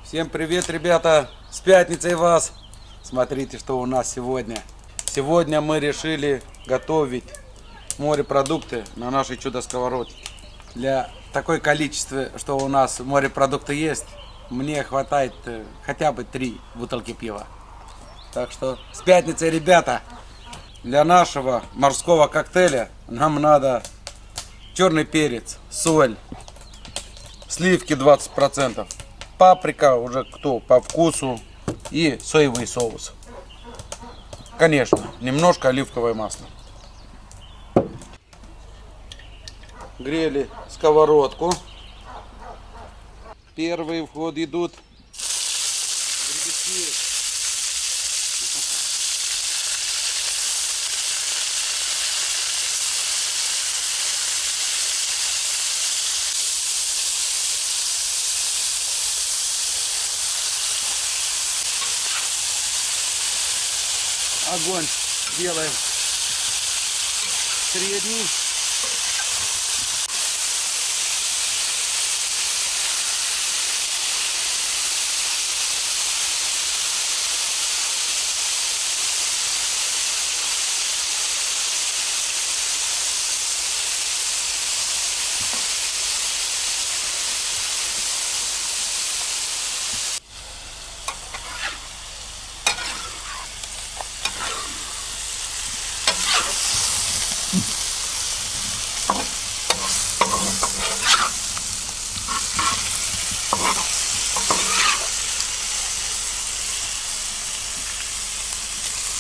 Всем привет, ребята! С пятницей вас! Смотрите, что у нас сегодня. Сегодня мы решили готовить морепродукты на нашей чудо-сковородке. Для такой количества, что у нас морепродукты есть, мне хватает хотя бы 3 бутылки пива. Так что с пятницей, ребята! Для нашего морского коктейля нам надо черный перец, соль, сливки 20%, паприка уже кто по вкусу и соевый соус. Конечно, немножко оливковое масло. Грели сковородку. Первый в ход идут гребешки. Огонь делаем средний.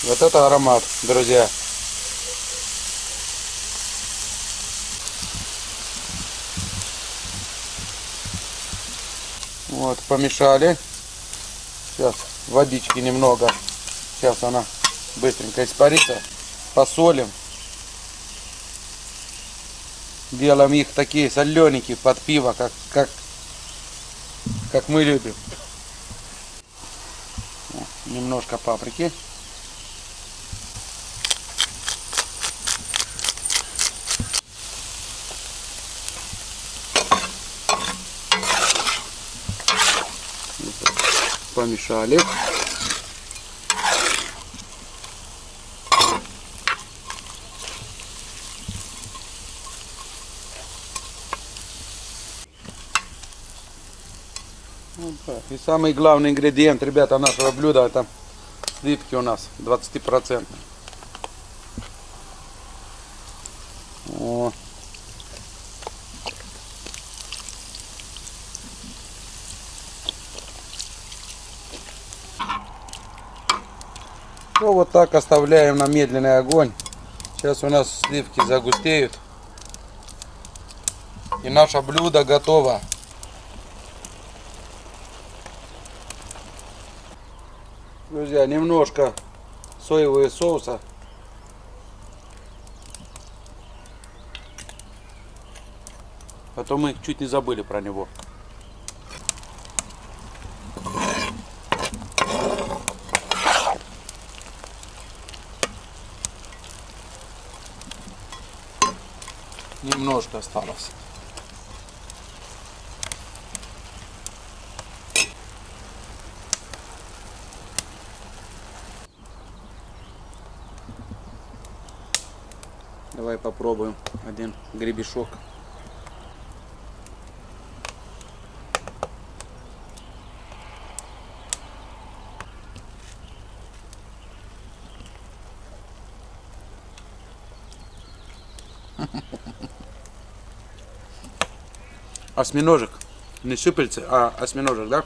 Вот это аромат, друзья. Вот, помешали. Сейчас водички немного. Сейчас она быстренько испарится. Посолим. Делаем их такие солененькие под пиво, как мы любим. Немножко паприки. Помешали. Вот так. И самый главный ингредиент, ребята, нашего блюда — это сливки у нас 20%. О. Ну, вот так оставляем на медленный огонь. Сейчас у нас сливки загустеют. И наше блюдо готово. Друзья, немножко соевого соуса. А то мы чуть не забыли про него. Немножко осталось. Давай попробуем один гребешок. Осьминожек. Не щупальцы, а осьминожек, да?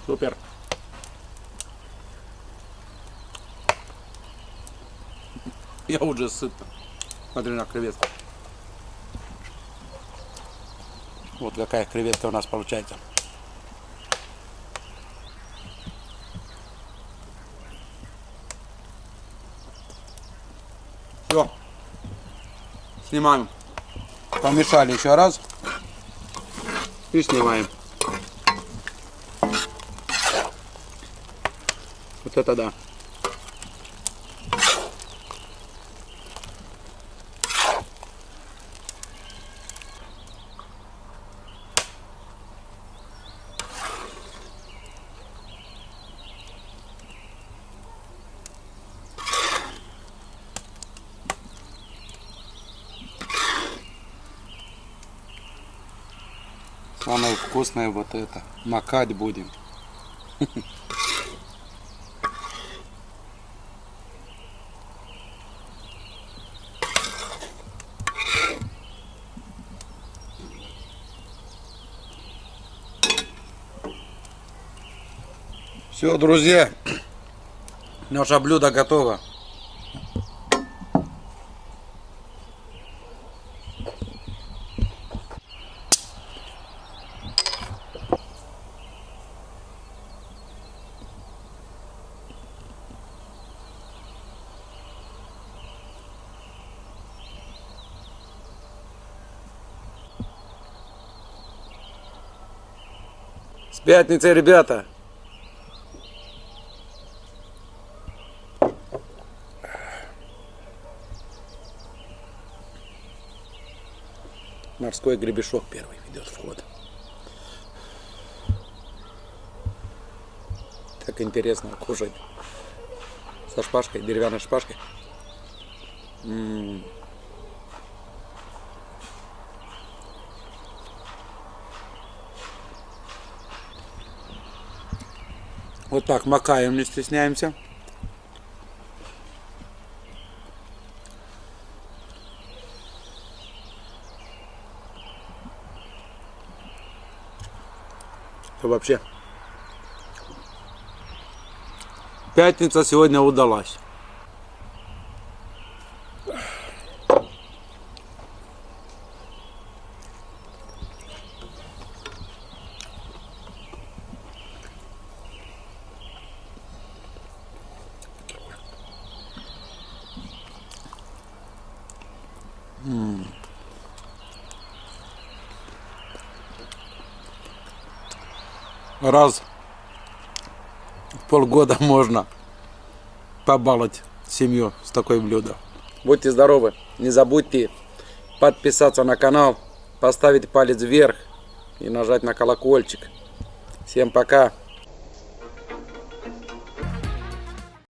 Супер. Я уже сыт. Смотри на креветку. Вот какая креветка у нас получается. Все. Снимаем. Помешали еще раз. И снимаем. Вот это да. Самое вкусное вот это. Макать будем. Все, друзья, наше блюдо готово. С пятницей, ребята! Морской гребешок первый ведет в ход. Так интересно кушать. Со шпажкой, деревянной шпажкой. Вот так макаем, не стесняемся. Вообще, пятница сегодня удалась. Раз в полгода можно побаловать семью с такой блюдом. Будьте здоровы, не забудьте подписаться на канал, поставить палец вверх и нажать на колокольчик. Всем пока!